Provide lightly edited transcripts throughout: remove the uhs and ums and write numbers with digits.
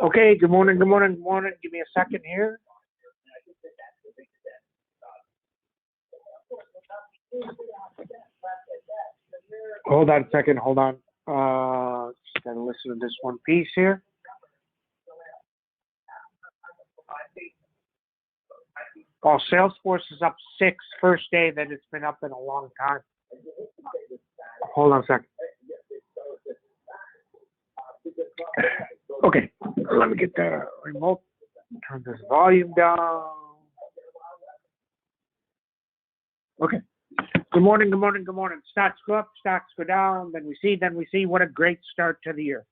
Okay, good morning, good morning, good morning. Give me a second here. Hold on a second, hold on. Just gotta listen to this one piece here. Oh, Salesforce is up 6, first day that it's been up in a long time. Hold on a second. Okay, let me get the remote. Turn this volume down. Okay. Good morning, good morning, good morning. Stocks go up, stocks go down. Then we see. What a great start to the year.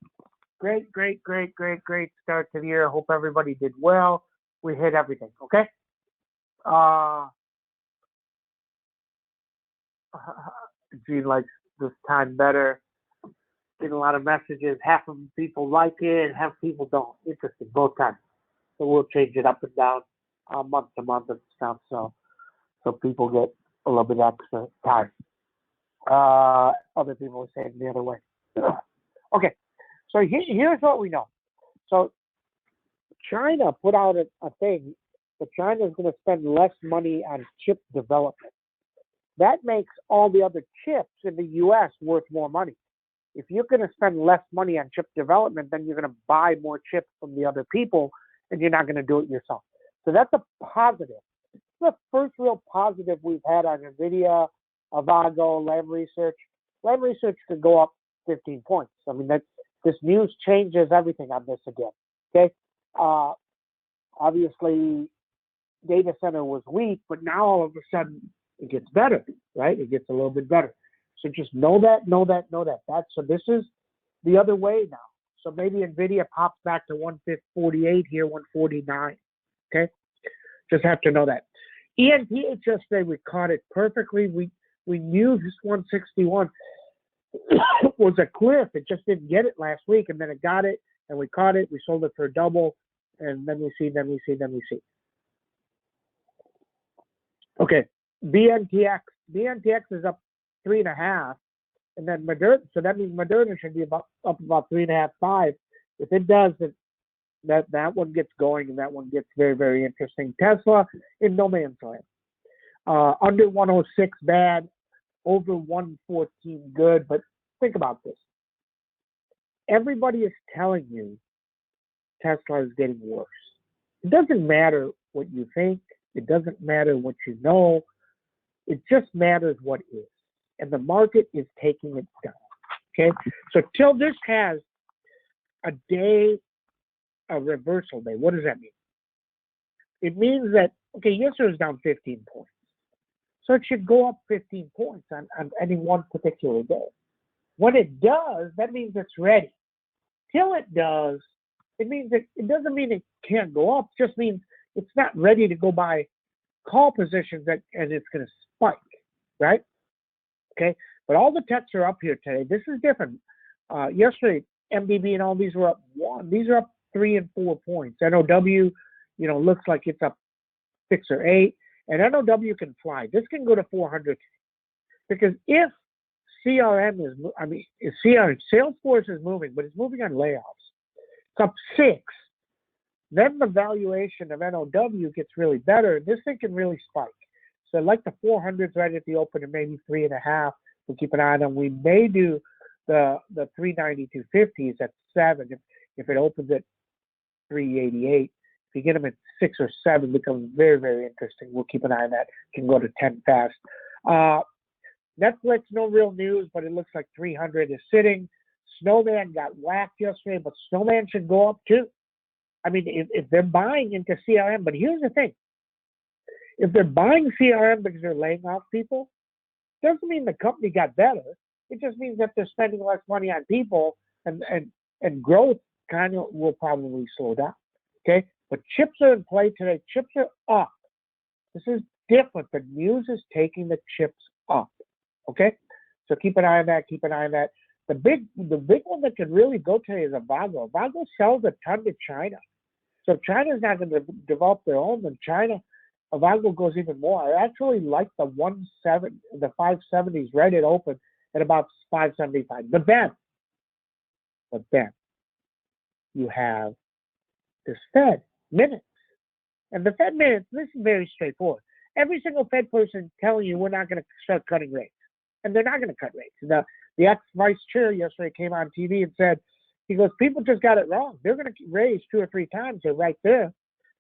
Great start to the year. Hope everybody did well. We hit everything, okay? Gene likes this time better. Getting a lot of messages. Half of people like it, half people don't. Interesting, both times. So we'll change it up and down, month to month and stuff. So people get a little bit extra time. Other people are saying the other way. Okay, so here's what we know. So China put out a thing that China is going to spend less money on chip development. That makes all the other chips in the U.S. worth more money. If you're going to spend less money on chip development, then you're going to buy more chips from the other people, and you're not going to do it yourself. So that's a positive. It's the first real positive we've had on NVIDIA, Avago, Lam Research. Lam Research could go up 15 points. I mean, this news changes everything on this again. Okay, obviously, data center was weak, but now all of a sudden it gets better, right? It gets a little bit better. So just know that. So this is the other way now. So maybe NVIDIA pops back to 148 here, 149. Okay, just have to know that. ENTH yesterday, we caught it perfectly. We knew this 161 was a cliff. It just didn't get it last week, and then it got it, and we caught it. We sold it for a double, and then we see. Okay, BNTX is up 3.5, and then Moderna. So that means Moderna should be up about 3.5, 5. If it does, that one gets going, and that one gets very, very interesting. Tesla in no man's land. Under 106 bad, over 114 good. But think about this. Everybody is telling you Tesla is getting worse. It doesn't matter what you think. It doesn't matter what you know. It just matters what is. And the market is taking it down. Okay? So till this has a day, a reversal day, what does that mean? It means that, okay, yesterday was down 15 points. So it should go up 15 points on any one particular day. When it does, that means it's ready. Till it does, it means that it doesn't mean it can't go up. It just means it's not ready to go buy call positions and it's going to spike, right? Okay, but all the techs are up here today. This is different. Yesterday, MDB and all these were up 1. These are up 3 and 4 points. NOW, looks like it's up 6 or 8. And NOW can fly. This can go to 400. Because if Salesforce is moving, but it's moving on layoffs. It's up 6. Then the valuation of NOW gets really better. This thing can really spike. So like the 400s right at the open and maybe 3.5. We'll keep an eye on them. We may do the 392.50s at 7 if it opens at 388. If you get them at 6 or 7, it becomes very, very interesting. We'll keep an eye on that. Can go to 10 fast. Netflix, no real news, but it looks like 300 is sitting. Snowman got whacked yesterday, but Snowman should go up too. I mean, if they're buying into CRM, but here's the thing. If they're buying CRM because they're laying off people, doesn't mean the company got better. It just means that they're spending less money on people and growth kind of will probably slow down. Okay? But chips are in play today. Chips are up. This is different. The news is taking the chips up. Okay? So keep an eye on that. Keep an eye on that. The big one that could really go today is Avago. Avago sells a ton to China. So if China's not going to develop their own, then Avago goes even more. I actually like the 570s right at open at about 575. But then you have This Fed minutes. And the Fed minutes, this is very straightforward. Every single Fed person telling you we're not going to start cutting rates. And they're not going to cut rates. The ex-vice chair yesterday came on TV and said, he goes, people just got it wrong. They're going to raise 2 or 3 times. They're right there.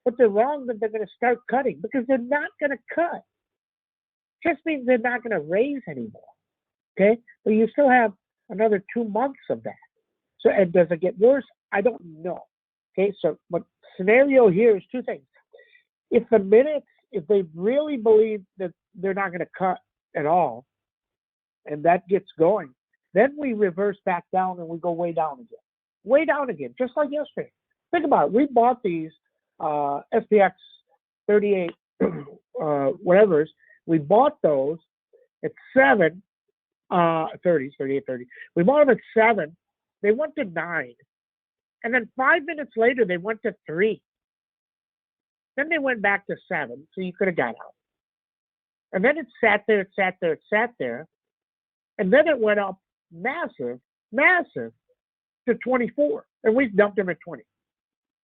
But they're wrong that they're going to start cutting because they're not going to cut. Just means they're not going to raise anymore. Okay? But you still have another 2 months of that. So, and does it get worse? I don't know. Okay? So, but scenario here is 2 things. If the minutes, if they really believe that they're not going to cut at all, and that gets going, then we reverse back down and we go way down again. Way down again, just like yesterday. Think about it. We bought these SPX 38 whatever's. We bought those at 7, 30s, 38, 30. We bought them at 7. They went to 9. And then 5 minutes later, they went to 3. Then they went back to 7, so you could have got out. And then it sat there, it sat there, it sat there. And then it went up massive to 24. And we dumped them at 20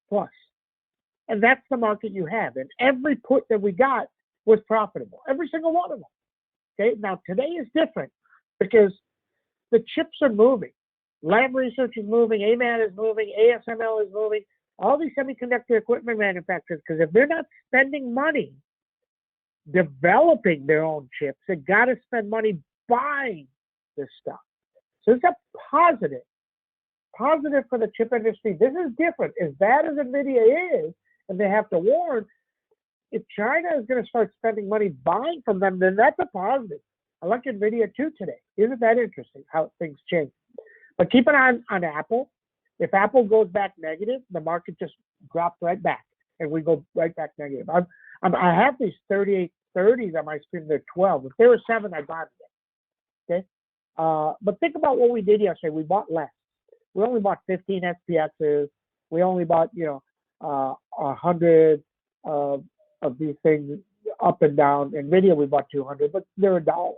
plus. And that's the market you have. And every put that we got was profitable. Every single one of them. Okay. Now today is different because the chips are moving. Lam Research is moving. AMAT is moving. ASML is moving. All these semiconductor equipment manufacturers, because if they're not spending money developing their own chips, they got to spend money buying this stuff. So it's a positive for the chip industry. This is different. As bad as NVIDIA is, and they have to warn, if China is going to start spending money buying from them, then that's a positive. I like NVIDIA too today. Isn't that interesting how things change? But keep an eye on Apple. If Apple goes back negative, the market just drops right back, and we go right back negative. I have these 3830s on my screen. They're 12. If they were 7, I'd buy them. Okay. But think about what we did yesterday. We bought less. We only bought 15 SPXs. We only bought 100 of these things up and down. NVIDIA we bought 200, but they're $1. So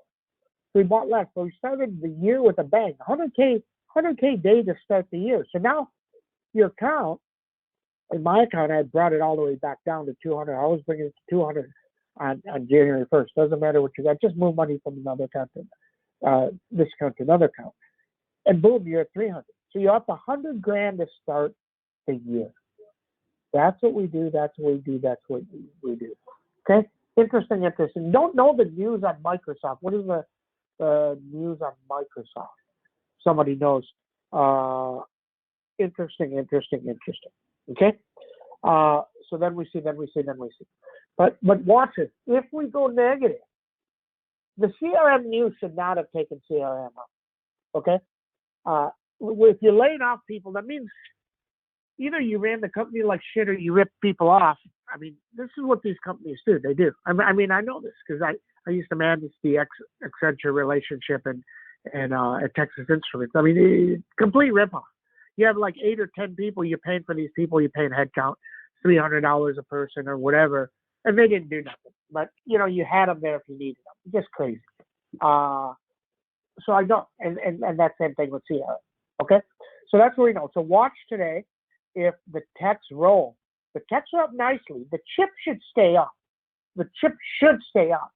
we bought less. So we started the year with a bang. 100K day to start the year. So now your account, in my account, I brought it all the way back down to 200. I always bring it to 200 on January 1st. Doesn't matter what you got. Just move money from another account to this account to another account. And boom, you're at 300. So you're up $100,000 to start the year. That's what we do. That's what we do. That's what we do. Okay? Interesting. Don't know the news on Microsoft. What is the news on Microsoft? Somebody knows. Interesting. Okay? So then we see. But watch it. If we go negative, the CRM news should not have taken CRM up. Okay? If you're laying off people, that means either you ran the company like shit or you ripped people off. I mean, this is what these companies do. They do. I mean, I know this because I used to manage the Accenture relationship and at Texas Instruments. I mean, complete ripoff. You have like 8 or 10 people. You're paying for these people. You're paying headcount, $300 a person or whatever, and they didn't do nothing. But you had them there if you needed them. Just crazy. So I don't, and that same thing with CRM. Okay, so that's what we know. So watch today if the techs roll. The techs are up nicely. The chip should stay up. The chip should stay up.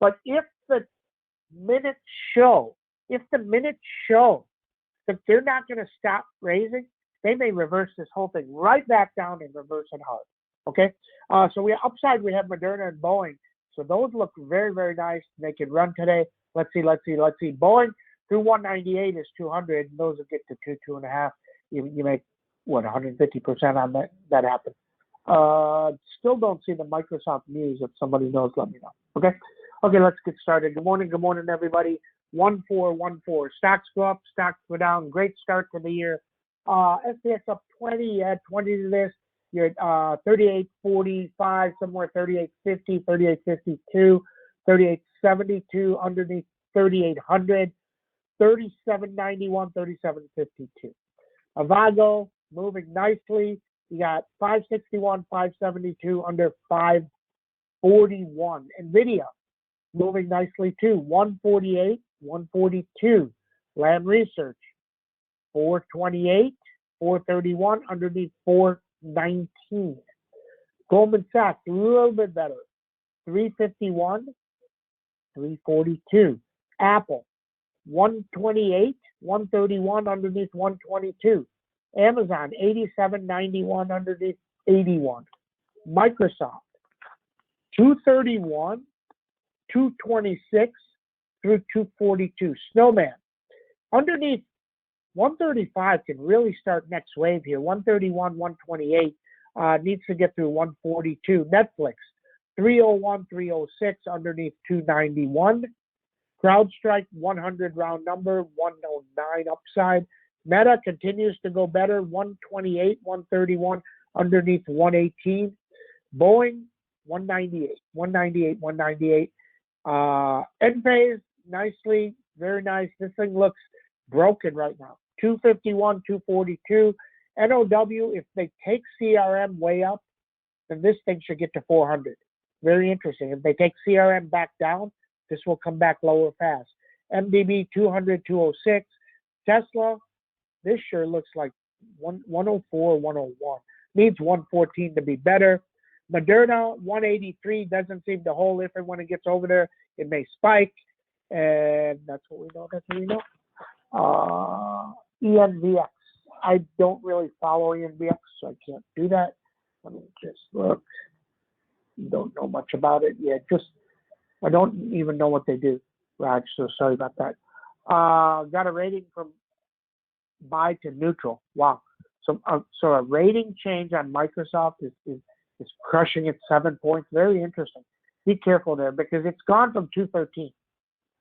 But if the minutes show that they're not going to stop raising, they may reverse this whole thing right back down and reverse it hard. Okay, so we upside we have Moderna and Boeing. So those look very, very nice. They can run today. Let's see. Boeing through 198 is 200. And those will get to 2.5. You make what 150% on that happen. Still don't see the Microsoft news. If somebody knows, let me know. Okay, let's get started. Good morning, everybody. 1414. Stocks go up, stocks go down. Great start to the year. SPX up 20. You add 20 to this. You're at 38.45, somewhere 38.50, 38.52, 38.72, underneath 3800, 37.91, 37.52. Avago moving nicely. You got 561, 572, under 541. NVIDIA moving nicely too. 148, 142. Lam Research 428, 431, underneath 4 $3.19. Goldman Sachs, a little bit better, $3.51, $3.42. Apple, $128, $131 underneath $122. Amazon, $87.91 underneath $81. Microsoft, $231, $226 through $242. Snowman, underneath 135 can really start next wave here. 131, 128 needs to get through 142. Netflix, 301, 306 underneath 291. CrowdStrike, 100 round number, 109 upside. Meta continues to go better, 128, 131 underneath 118. Boeing, 198, 198, 198. Enphase, nicely, very nice. This thing looks broken right now. 251, 242. NOW, if they take CRM way up, then this thing should get to 400. Very interesting. If they take CRM back down, this will come back lower fast. MDB, 200, 206. Tesla, this sure looks like 104, 101. Needs 114 to be better. Moderna, 183, doesn't seem to hold. If and when it gets over there, it may spike. And that's what we know. That's what we know. ENVX. I don't really follow ENVX, so I can't do that. Let me just look. Don't know much about it yet. I don't even know what they do, Raj, so sorry about that. Got a rating from buy to neutral. Wow. So a rating change on Microsoft is crushing it 7 points. Very interesting. Be careful there because it's gone from 213.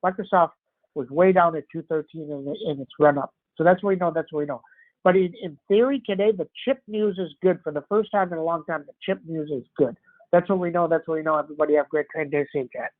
Microsoft was way down at 213 in its run up. So that's what we know. That's what we know. But in theory today, the chip news is good. For the first time in a long time, the chip news is good. That's what we know. That's what we know. Everybody have a great trade day. Safe chat.